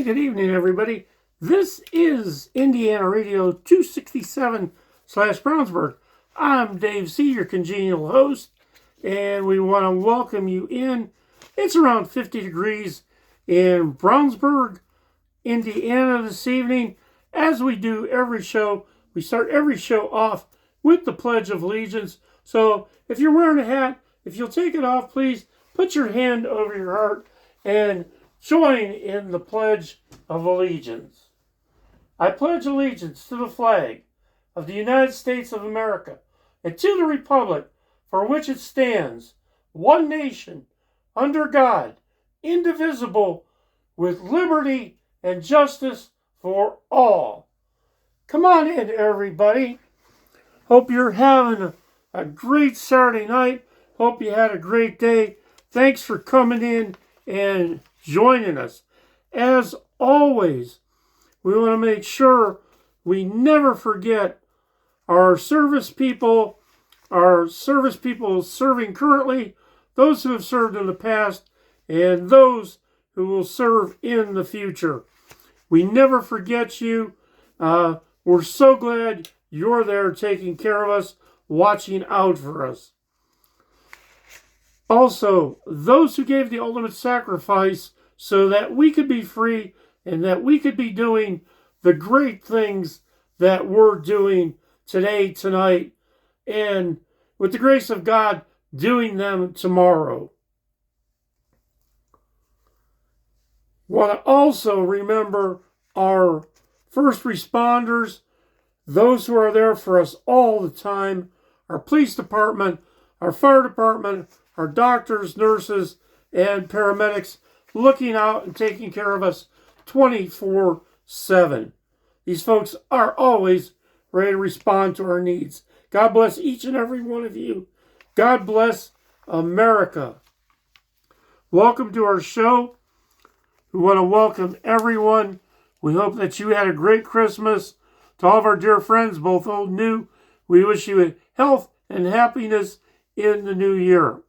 Hey, good evening, everybody. This is Indiana Radio 267/Brownsburg. I'm Daze, your congenial host, and we want to welcome you in. It's around 50 degrees in Brownsburg, Indiana this evening. As we do every show, we start every show off with the Pledge of Allegiance. So if you're wearing a hat, if you'll take it off, please put your hand over your heart and join in the Pledge of Allegiance. I pledge allegiance to the flag of the United States of America and to the republic for which it stands, one nation, under God, indivisible, with liberty and justice for all. Come on in, everybody. Hope you're having a great Saturday night. Hope you had a great day. Thanks for coming in and joining us. As always, we want to make sure we never forget our service people serving currently, those who have served in the past, and those who will serve in the future. We never forget you. We're so glad you're there taking care of us, watching out for us. Also, those who gave the ultimate sacrifice so that we could be free and that we could be doing the great things that we're doing today, tonight, and with the grace of God, doing them tomorrow. Want to also remember our first responders, those who are there for us all the time, our police department, our fire department, our doctors, nurses, and paramedics looking out and taking care of us 24/7. These folks are always ready to respond to our needs. God bless each and every one of you. God bless America. Welcome to our show. We want to welcome everyone. We hope that you had a great Christmas. To all of our dear friends, both old and new, we wish you health and happiness in the new year.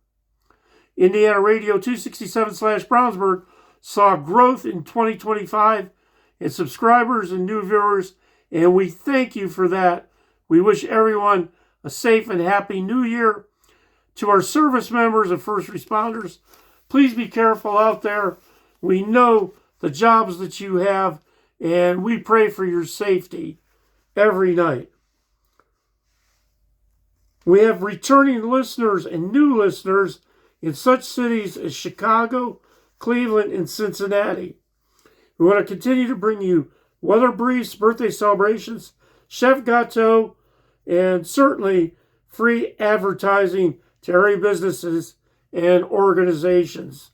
Indiana Radio 267/Brownsburg saw growth in 2025 in subscribers and new viewers, and we thank you for that. We wish everyone a safe and happy new year. To our service members and first responders, please be careful out there. We know the jobs that you have, and we pray for your safety every night. We have returning listeners and new listeners in such cities as Chicago, Cleveland, and Cincinnati. We want to continue to bring you weather briefs, birthday celebrations, chef gâteau, and certainly free advertising to area businesses and organizations.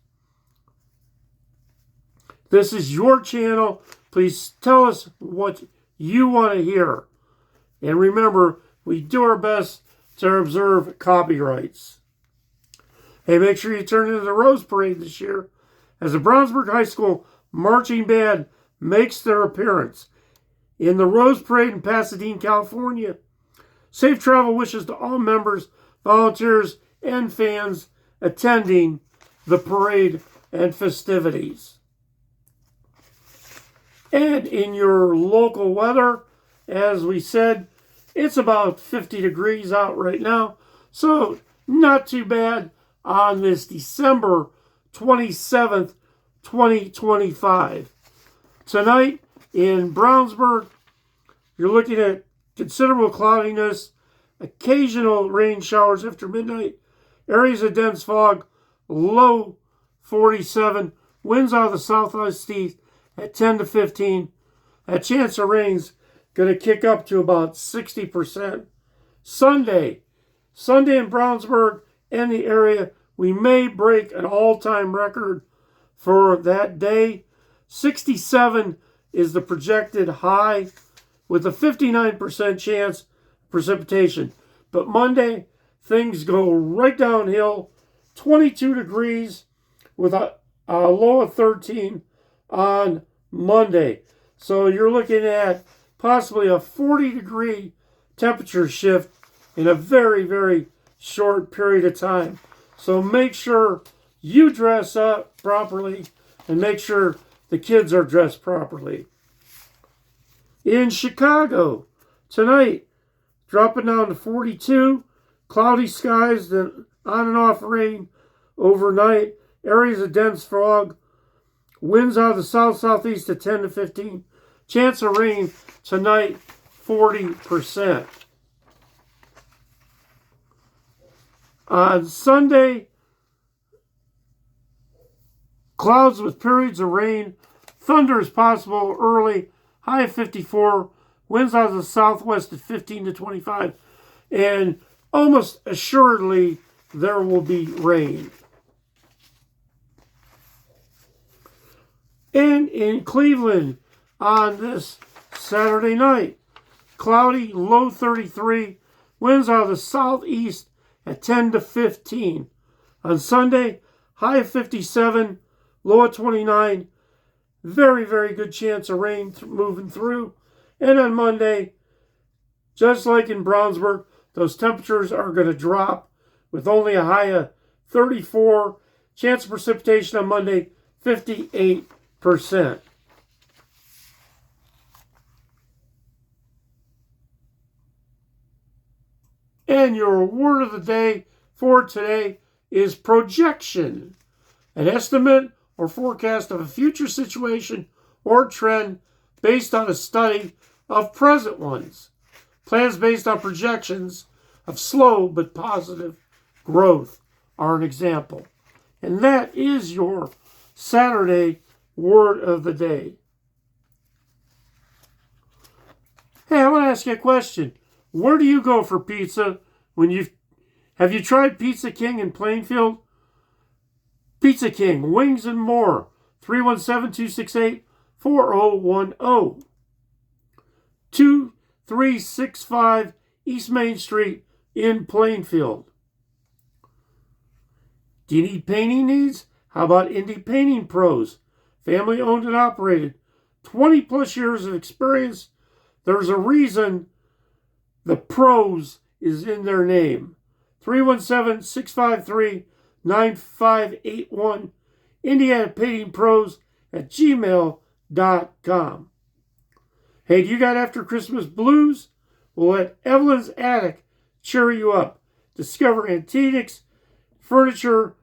This is your channel. Please tell us what you want to hear. And remember, we do our best to observe copyrights. Hey, make sure you turn into the Rose Parade this year as the Brownsburg High School Marching Band makes their appearance in the Rose Parade in Pasadena, California. Safe travel wishes to all members, volunteers, and fans attending the parade and festivities. And in your local weather, as we said, it's about 50 degrees out right now, so not too bad on this December 27th, 2025. Tonight in Brownsburg, you're looking at considerable cloudiness, occasional rain showers after midnight, areas of dense fog, low 47, winds out of the southwest at 10 to 15. That chance of rain's going to kick up to about 60%. Sunday in Brownsburg and the area, we may break an all-time record for that day. 67 is the projected high with a 59% chance of precipitation. But Monday, things go right downhill. 22 degrees with a low of 13 on Monday. So you're looking at possibly a 40-degree temperature shift in a very, very short period of time. So make sure you dress up properly and make sure the kids are dressed properly. In Chicago, tonight, dropping down to 42, cloudy skies, then on and off rain overnight, areas of dense fog, winds out of the south-southeast at 10 to 15. Chance of rain tonight, 40%. On Sunday, clouds with periods of rain. Thunder is possible early, high of 54. Winds out of the southwest at 15 to 25. And almost assuredly, there will be rain. And in Cleveland on this Saturday night, cloudy, low 33. Winds out of the southeast at 10 to 15. On Sunday, high of 57, low of 29. Very, very good chance of rain moving through. And on Monday, just like in Brownsburg, those temperatures are going to drop with only a high of 34. Chance of precipitation on Monday, 58%. And your word of the day for today is projection, an estimate or forecast of a future situation or trend based on a study of present ones. Plans based on projections of slow but positive growth are an example. And that is your Saturday word of the day. Hey, I want to ask you a question. Where do you go for pizza have you tried Pizza King in Plainfield? Pizza King, wings and more. 317-268-4010. 2365 East Main Street in Plainfield. Do you need painting needs? How about Indy Painting Pros? Family owned and operated. 20 plus years of experience. There's a reason the pros is in their name. 317-653-9581. Indiana Painting Pros at gmail.com. Hey, do you got after Christmas blues? Well, let Evelyns Attic cheer you up. Discover antiques, furniture,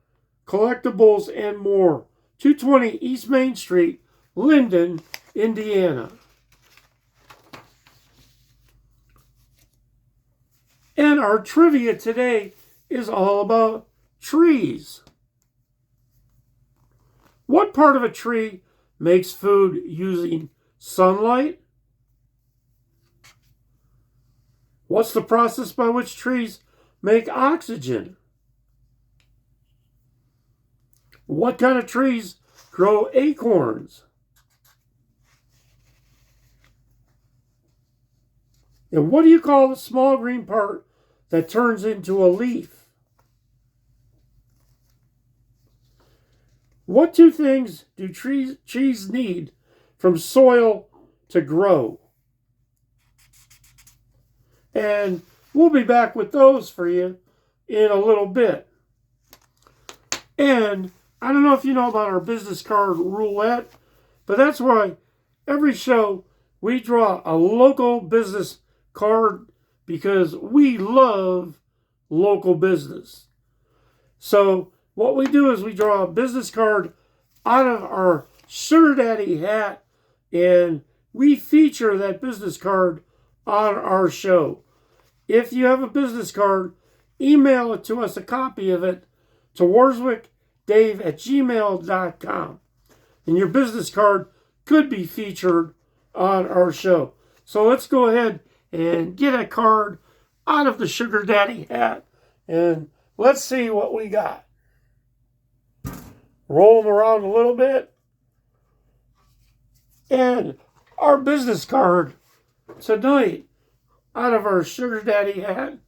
collectibles, and more. 220 East Main Street, Linden, Indiana. And our trivia today is all about trees. What part of a tree makes food using sunlight? What's the process by which trees make oxygen? What kind of trees grow acorns? And what do you call the small green part that turns into a leaf? What two things do trees need from soil to grow? And we'll be back with those for you in a little bit. And I don't know if you know about our business card roulette, but that's why every show we draw a local business card because we love local business. So what we do is we draw a business card out of our Sugar Daddy hat and we feature that business card on our show. If you have a business card, email it to us, a copy of it, to warswickdave@gmail.com. And your business card could be featured on our show. So let's go ahead and get a card out of the Sugar Daddy hat. And let's see what we got. Roll them around a little bit. And our business card tonight out of our Sugar Daddy hat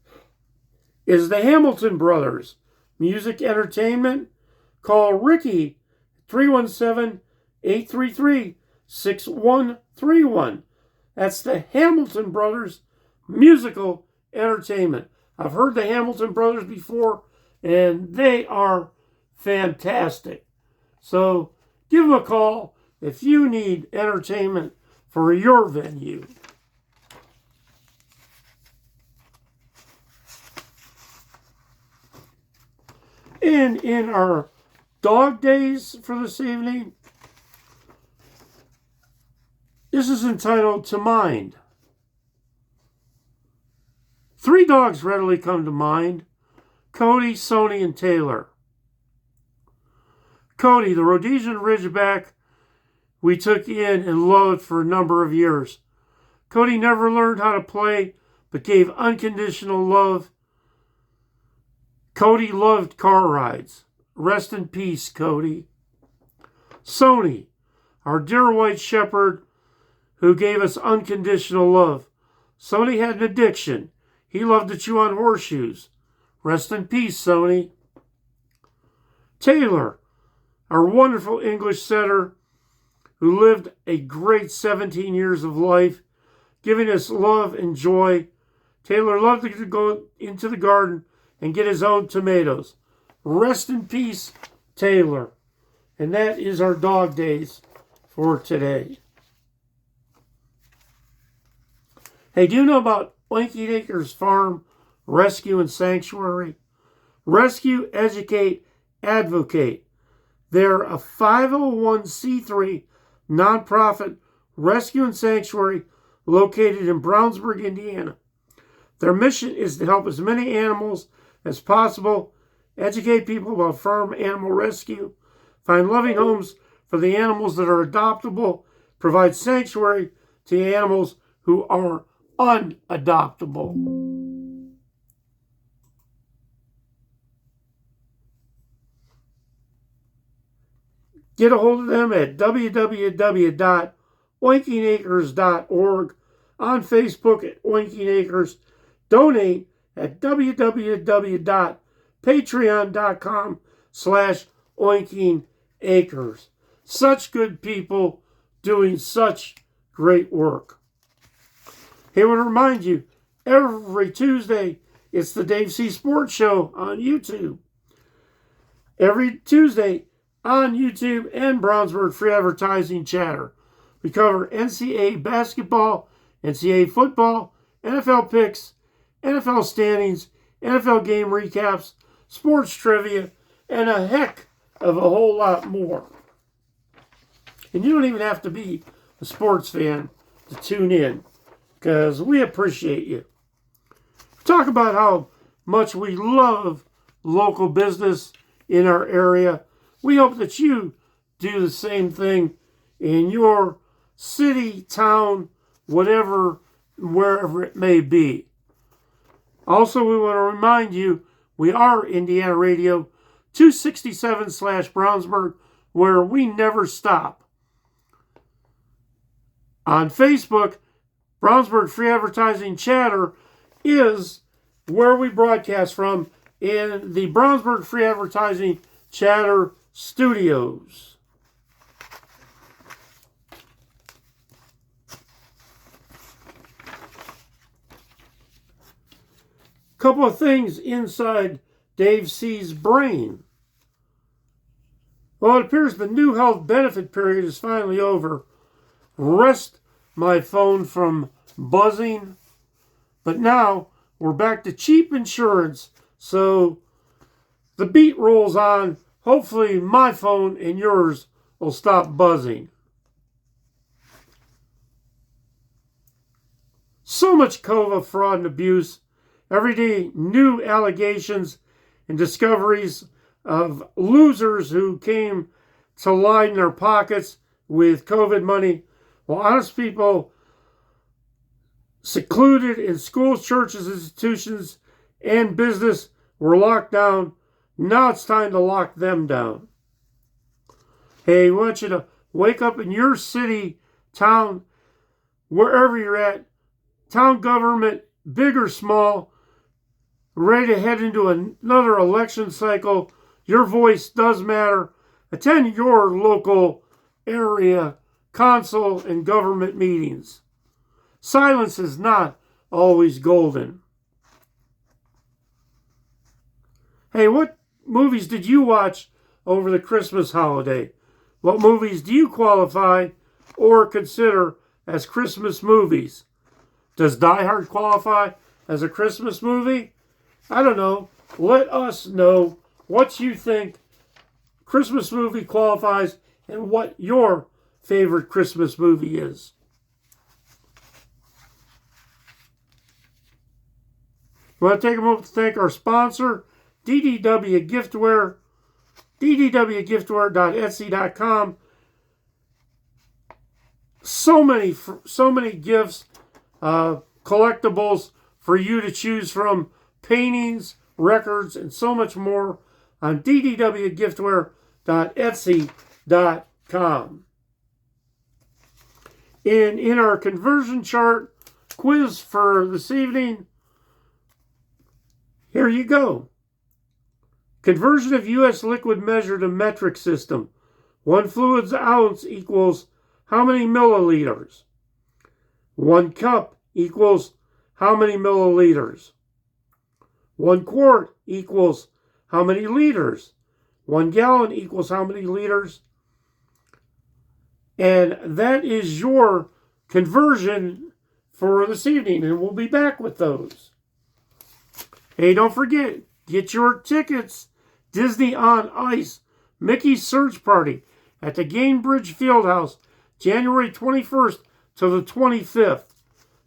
is the Hamilton Brothers Music Entertainment. Call Ricky 317-833-6131. That's the Hamilton Brothers Musical Entertainment. I've heard the Hamilton Brothers before, and they are fantastic. So give them a call, if you need entertainment for your venue. And in our dog days for this evening, this is entitled To Mind. 3 dogs readily come to mind: Cody, Sony, and Taylor. Cody, the Rhodesian Ridgeback we took in and loved for a number of years. Cody never learned how to play, but gave unconditional love. Cody loved car rides. Rest in peace, Cody. Sony, our dear white shepherd who gave us unconditional love. Sony had an addiction. He loved to chew on horseshoes. Rest in peace, Sony. Taylor, our wonderful English setter who lived a great 17 years of life, giving us love and joy. Taylor loved to go into the garden and get his own tomatoes. Rest in peace, Taylor. And that is our dog days for today. Hey, do you know about Oinking Acres Farm Rescue and Sanctuary? Rescue, educate, advocate. They're a 501c3 nonprofit rescue and sanctuary located in Brownsburg, Indiana. Their mission is to help as many animals as possible, educate people about farm animal rescue, find loving homes for the animals that are adoptable, provide sanctuary to animals who are unadoptable. Get a hold of them at www.oinkingacres.org, on Facebook at Oinking Acres. Donate at www.patreon.com/oinkingacres. Such good people doing such great work. Hey, I want to remind you, every Tuesday, it's the Dave C. Sports Show on YouTube. Every Tuesday on YouTube and Brownsburg Free Advertising Chatter. We cover NCAA basketball, NCAA football, NFL picks, NFL standings, NFL game recaps, sports trivia, and a heck of a whole lot more. And you don't even have to be a sports fan to tune in, because we appreciate you. Talk about how much we love local business in our area. We hope that you do the same thing in your city, town, whatever, wherever it may be. Also, we want to remind you, we are Indiana Radio 267/Brownsburg, where we never stop. On Facebook, Brownsburg Free Advertising Chatter is where we broadcast from in the Brownsburg Free Advertising Chatter Studios. Couple of things inside Dave C's brain. Well, it appears the new health benefit period is finally over. Rest my phone from buzzing. But now we're back to cheap insurance, so the beat rolls on. Hopefully my phone and yours will stop buzzing. So much COVA fraud and abuse. Every day, new allegations and discoveries of losers who came to line their pockets with COVID money, while honest people secluded in schools, churches, institutions, and business were locked down. Now it's time to lock them down. Hey, we want you to wake up in your city, town, wherever you're at, town government, big or small, ready to head into another election cycle. Your voice does matter. Attend your local area council and government meetings. Silence is not always golden. Hey, what movies did you watch over the Christmas holiday? What movies do you qualify or consider as Christmas movies? Does Die Hard qualify as a Christmas movie? I don't know. Let us know what you think Christmas movie qualifies and what your favorite Christmas movie is. We want to take a moment to thank our sponsor, DDW Giftware, ddwgiftware.etsy.com. So many gifts, collectibles for you to choose from, paintings, records, and so much more on ddwgiftware.etsy.com. In our conversion chart quiz for this evening, here you go. Conversion of U.S. liquid measured in metric system. 1 fluid's ounce equals how many milliliters? 1 cup equals how many milliliters? 1 quart equals how many liters? 1 gallon equals how many liters? And that is your conversion for this evening, and we'll be back with those. Hey, don't forget, get your tickets. Disney on Ice, Mickey's Search Party at the Gainbridge Fieldhouse, January 21st to the 25th.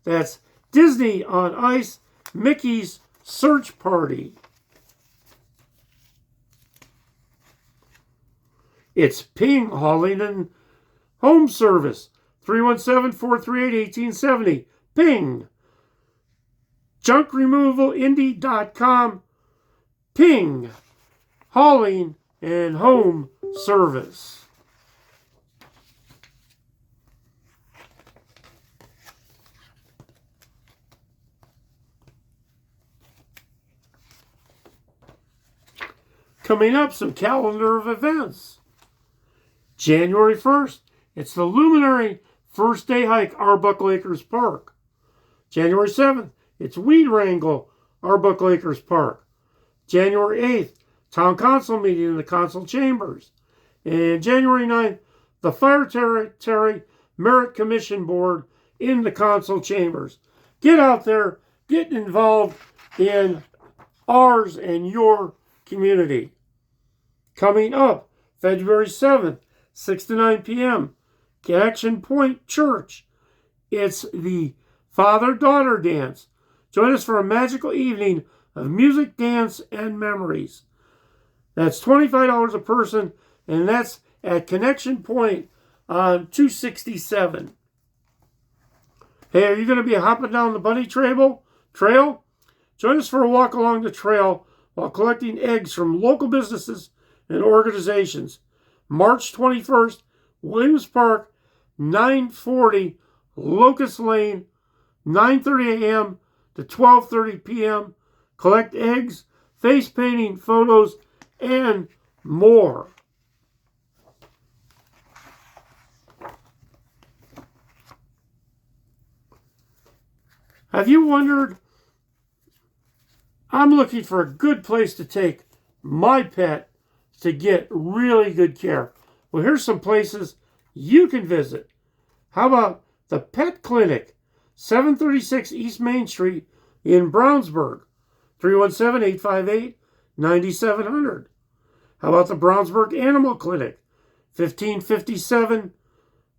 That's Disney on Ice, Mickey's Search Party. It's Ping Hauling and Home Service, 317-438-1870. Ping. JunkRemovalIndy.com. Ping. Hauling and Home Service. Coming up, some calendar of events. January 1st, it's the Luminary First Day Hike, Arbuckle Acres Park. January 7th, it's Weed Wrangle, Arbuckle Acres Park. January 8th, Town Council meeting in the Council Chambers. And January 9th, the Fire Territory Merit Commission Board in the Council Chambers. Get out there, get involved in ours and your community. Coming up, February 7th, 6 to 9 p.m., Connection Point Church. It's the Father-Daughter Dance. Join us for a magical evening of music, dance, and memories. That's $25 a person, and that's at Connection Point on 267. Hey, are you going to be hopping down the bunny trail? Join us for a walk along the trail while collecting eggs from local businesses and organizations. March 21st, Williams Park, 940 Locust Lane, 9:30 a.m. to 12:30 p.m. Collect eggs, face painting, photos, and more. Have you wondered? I'm looking for a good place to take my pet to get really good care. Well, here's some places you can visit. How about the Pet Clinic, 736 East Main Street in Brownsburg, 317-858-9700. How about the Brownsburg Animal Clinic, 1557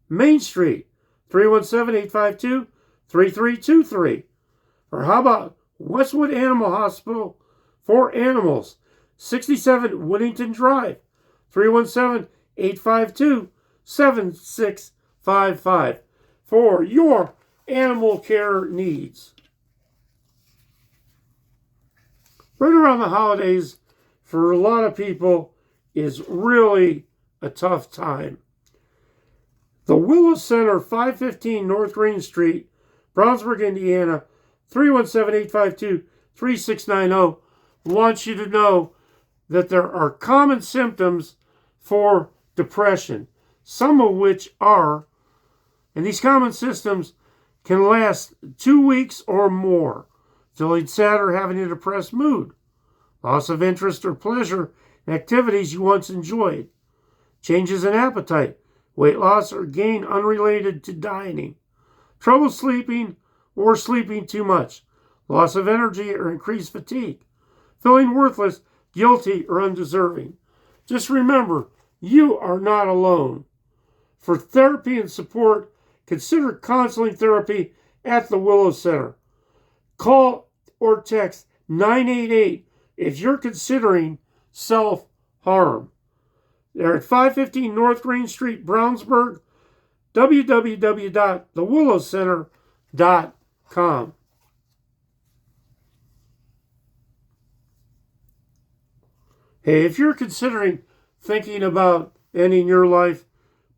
Main Street, 317-852-3323. Or how about Westwood Animal Hospital for Animals, 67 Whittington Drive, 317-852-7655 for your animal care needs. Right around the holidays, for a lot of people, is really a tough time. The Willow Center, 515 North Green Street, Brownsburg, Indiana, 317-852-3690, wants you to know that there are common symptoms for depression, some of which are, and these common symptoms can last 2 weeks or more, feeling sad or having a depressed mood, loss of interest or pleasure in activities you once enjoyed, changes in appetite, weight loss or gain unrelated to dieting, trouble sleeping or sleeping too much, loss of energy or increased fatigue, feeling worthless, guilty, or undeserving. Just remember, you are not alone. For therapy and support, consider counseling therapy at the Willow Center. Call or text 988 if you're considering self-harm. They're at 515 North Green Street, Brownsburg, www.thewillowcenter.com. Hey, if you're considering thinking about ending your life,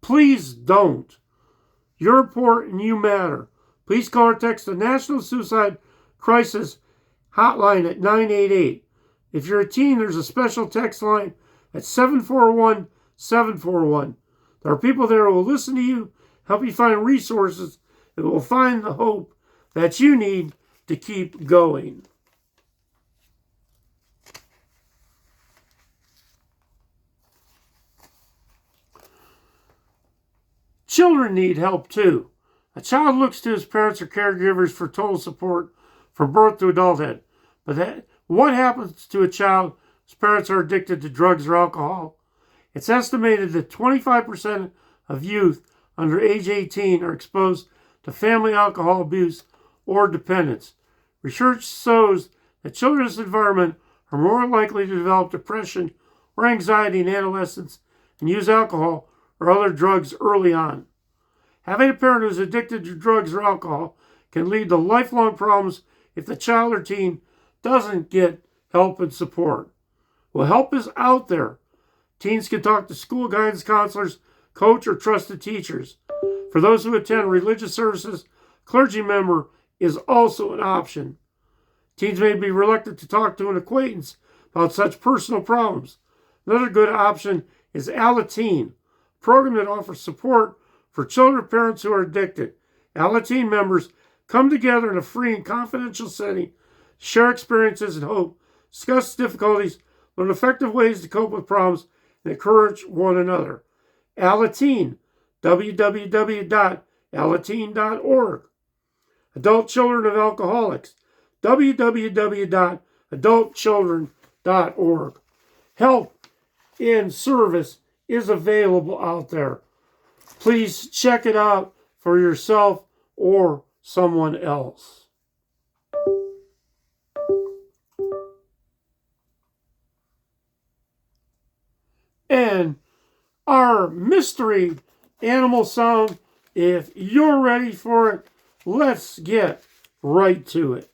please don't. You're important and you matter. Please call or text the National Suicide Crisis Hotline at 988. If you're a teen, there's a special text line at 741-741. There are people there who will listen to you, help you find resources, and will find the hope that you need to keep going. Children need help too. A child looks to his parents or caregivers for total support from birth to adulthood. But what happens to a child whose parents are addicted to drugs or alcohol? It's estimated that 25% of youth under age 18 are exposed to family alcohol abuse or dependence. Research shows that children in this environment are more likely to develop depression or anxiety in adolescence and use alcohol or other drugs early on. Having a parent who is addicted to drugs or alcohol can lead to lifelong problems if the child or teen doesn't get help and support. Well, help is out there. Teens can talk to school guidance counselors, coach, or trusted teachers. For those who attend religious services, a clergy member is also an option. Teens may be reluctant to talk to an acquaintance about such personal problems. Another good option is Alateen, a program that offers support for children and parents who are addicted. Alateen members come together in a free and confidential setting, share experiences and hope, discuss difficulties, learn effective ways to cope with problems, and encourage one another. Alateen, www.alateen.org. Adult Children of Alcoholics, www.adultchildren.org. Help and service is available out there. Please check it out for yourself or someone else. And our mystery animal sound, if you're ready for it, let's get right to it.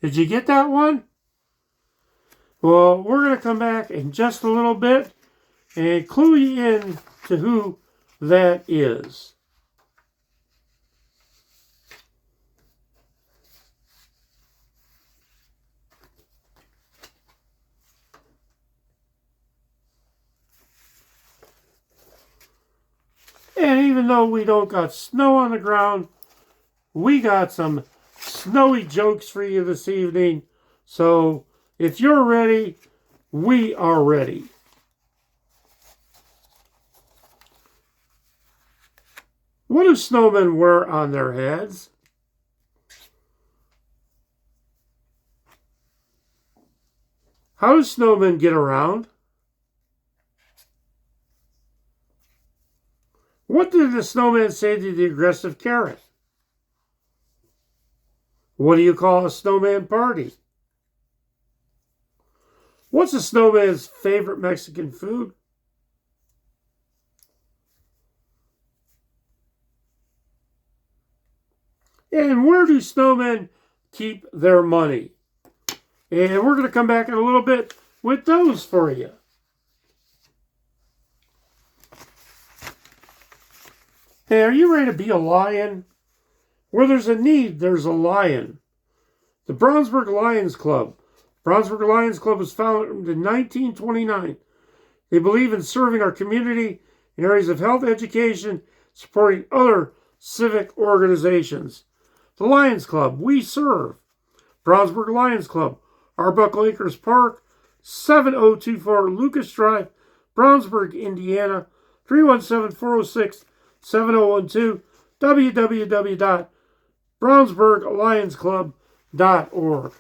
Did you get that one? Well, we're going to come back in just a little bit and clue you in to who that is. And even though we don't got snow on the ground, we got some snowy jokes for you this evening. So if you're ready, we are ready. What do snowmen wear on their heads? How do snowmen get around? What did the snowman say to the aggressive carrot? What do you call a snowman party? What's a snowman's favorite Mexican food? And where do snowmen keep their money? And we're going to come back in a little bit with those for you. Hey, are you ready to be a lion? Where there's a need, there's a lion. The Brownsburg Lions Club, Brownsburg Lions Club was founded in 1929. They believe in serving our community in areas of health education, supporting other civic organizations. The Lions Club, we serve. Brownsburg Lions Club, Arbuckle Acres Park, 7024 Lucas Drive, Brownsburg, Indiana, 317-406-7012, www.brownsburglionsclub.org.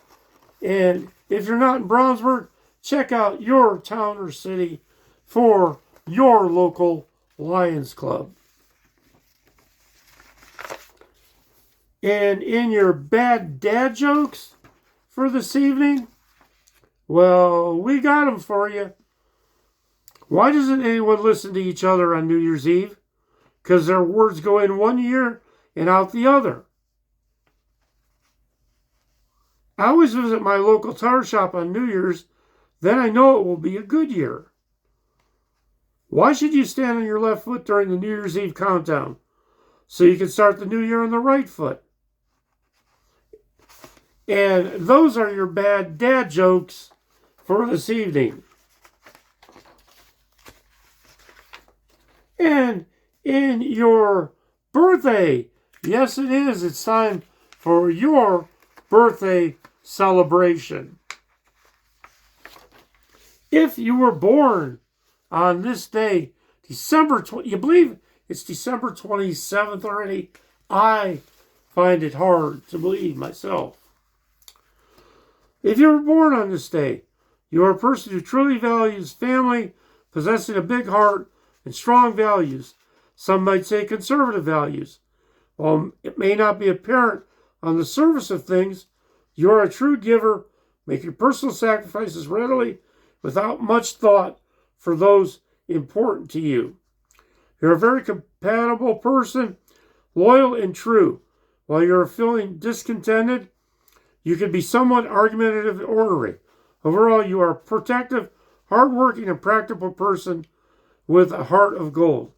And if you're not in Brownsburg, check out your town or city for your local Lions Club. And in your bad dad jokes for this evening, well, we got them for you. Why doesn't anyone listen to each other on New Year's Eve? Because their words go in one ear and out the other. I always visit my local tire shop on New Year's, then I know it will be a good year. Why should you stand on your left foot during the New Year's Eve countdown? So you can start the new year on the right foot. And those are your bad dad jokes for this evening. And in your birthday, yes it is, it's time for your birthday celebration. If you were born on this day, you believe it's December 27th already? I find it hard to believe myself. If you were born on this day, you are a person who truly values family, possessing a big heart and strong values. Some might say conservative values. While it may not be apparent on the surface of things, you are a true giver, making personal sacrifices readily without much thought for those important to you. You're a very compatible person, loyal and true. While you're feeling discontented, you can be somewhat argumentative and ornery. Overall, you are a protective, hardworking, and practical person with a heart of gold.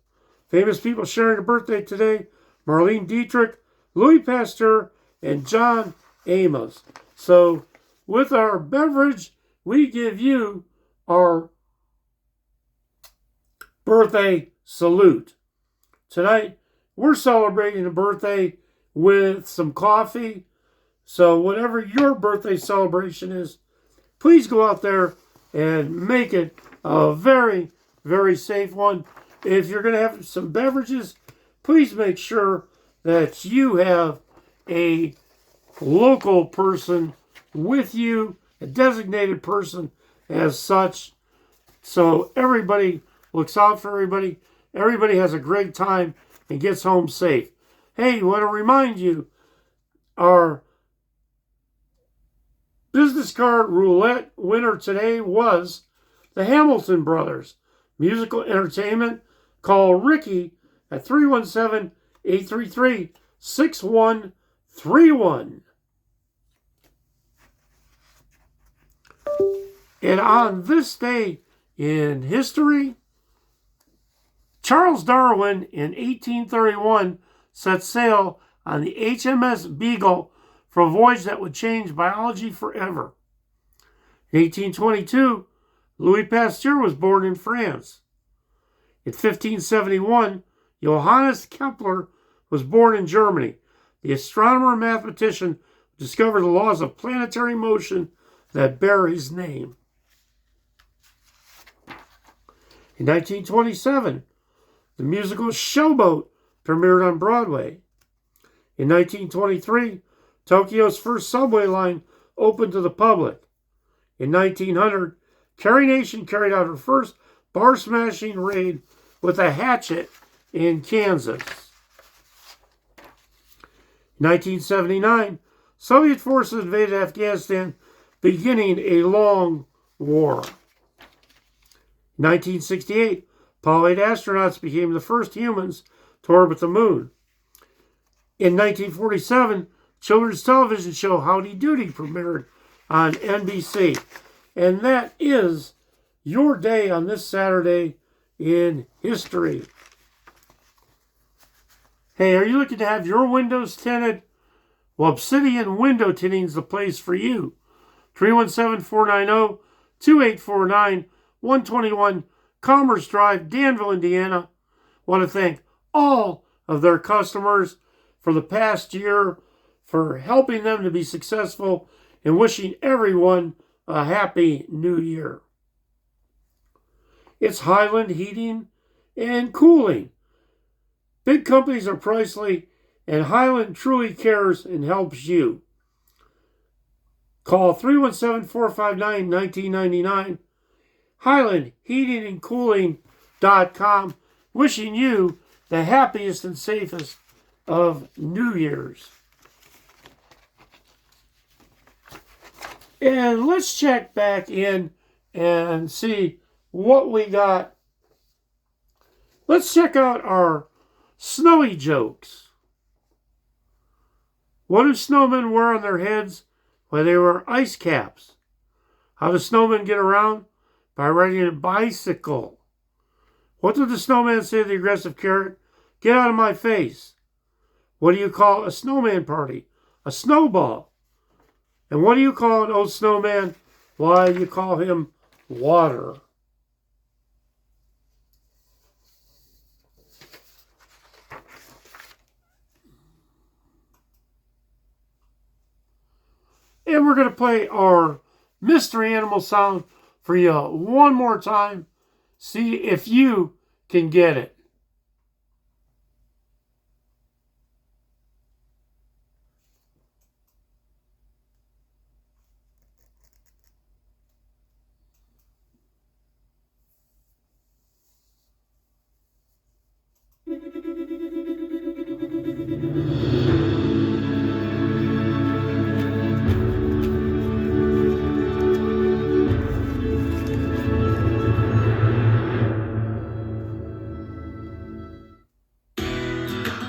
Famous people sharing a birthday today: Marlene Dietrich, Louis Pasteur, and John Amos. So, with our beverage, we give you our birthday salute. Tonight, we're celebrating a birthday with some coffee. So whatever your birthday celebration is, please go out there and make it a very, very safe one. If you're going to have some beverages, please make sure that you have a local person with you, a designated person as such, so everybody looks out for everybody. Everybody has a great time and gets home safe. Hey, I want to remind you, our business card roulette winner today was the Hamilton Brothers. Musical entertainment. Call Ricky at 317-833-6131. And on this day in history, Charles Darwin in 1831 set sail on the HMS Beagle for a voyage that would change biology forever. In 1822, Louis Pasteur was born in France. In 1571, Johannes Kepler was born in Germany. The astronomer and mathematician discovered the laws of planetary motion that bear his name. In 1927, the musical Showboat premiered on Broadway. In 1923, Tokyo's first subway line opened to the public. In 1900, Carrie Nation carried out her first bar-smashing raid with a hatchet in Kansas. In 1979, Soviet forces invaded Afghanistan, beginning a long war. In 1968, Apollo 8 astronauts became the first humans to orbit the moon. In 1947, children's television show Howdy Doody premiered on NBC. And that is your day on this Saturday in history. Hey, are you looking to have your windows tinted? Well, Obsidian Window Tinting is the place for you. 317-490-2849, 121 Commerce Drive, Danville, Indiana. Want to thank all of their customers for the past year, for helping them to be successful, and wishing everyone a happy new year. It's Highland Heating and Cooling. Big companies are pricey, and Highland truly cares and helps you. Call 317-459-1999. HighlandHeatingandCooling.com. Wishing you the happiest and safest of New Year's. And let's check back in and see what we got. Let's check out our snowy jokes. What do snowmen wear on their heads? Well, they wear ice caps. How do snowmen get around? By riding a bicycle. What did the snowman say to the aggressive carrot? Get out of my face. What do you call a snowman party? A snowball. And what do you call an old snowman? Why, you call him water. And we're going to play our mystery animal sound for you one more time. See if you can get it.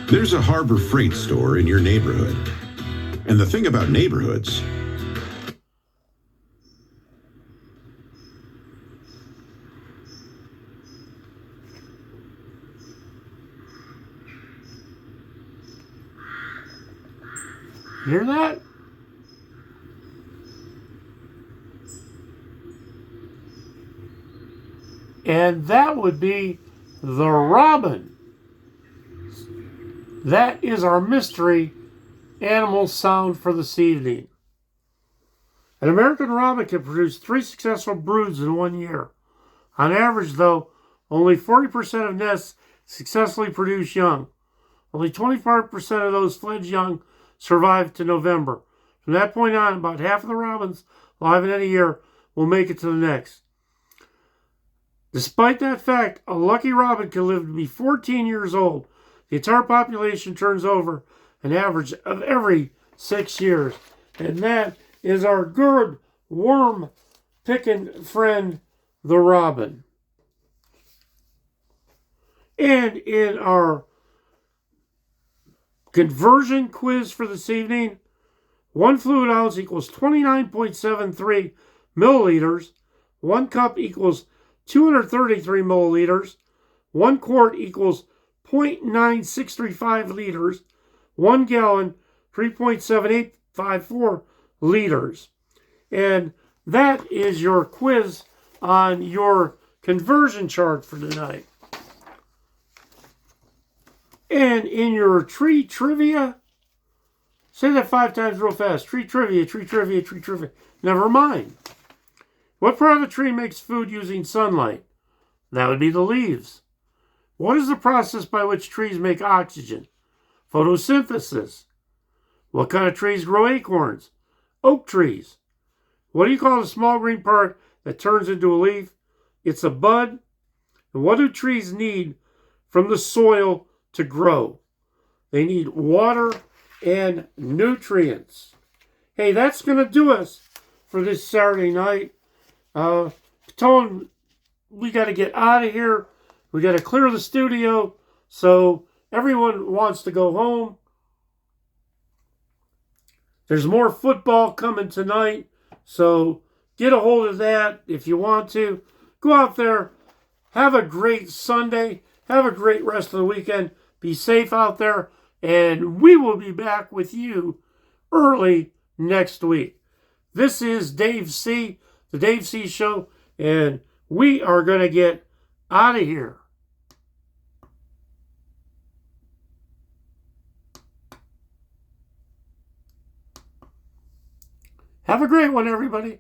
There's a Harbor Freight store in your neighborhood. And the thing about neighborhoods, Hear that? And that would be the robin. That is our mystery animal sound for this evening. An American robin can produce 3 successful broods in 1 year. On average, though, only 40% of nests successfully produce young. Only 25% of those fledged young survive to November. From that point on, about half of the robins alive in any year will make it to the next. Despite that fact, a lucky robin can live to be 14 years old. The entire population turns over an average of every 6 years. And that is our good worm-picking friend, the robin. And in our conversion quiz for this evening, 1 fluid ounce equals 29.73 milliliters. 1 cup equals 233 milliliters. 1 quart equals 0.9635 liters. 1 gallon, 3.7854 liters. And that is your quiz on your conversion chart for tonight. And in your tree trivia, say that 5 times real fast. Tree trivia, tree trivia, tree trivia. Never mind. What part of a tree makes food using sunlight? That would be the leaves. What is the process by which trees make oxygen? Photosynthesis. What kind of trees grow acorns? Oak trees. What do you call the small green part that turns into a leaf? It's a bud. And what do trees need from the soil to grow? They need water and nutrients. Hey, that's going to do us for this Saturday night. Tone, we got to get out of here. We got to clear the studio. So everyone wants to go home. There's more football coming tonight. So get a hold of that if you want to. Go out there. Have a great Sunday. Have a great rest of the weekend. Be safe out there. And we will be back with you early next week. This is Dave C., the Dave C. Show, and we are going to get out of here. Have a great one, everybody.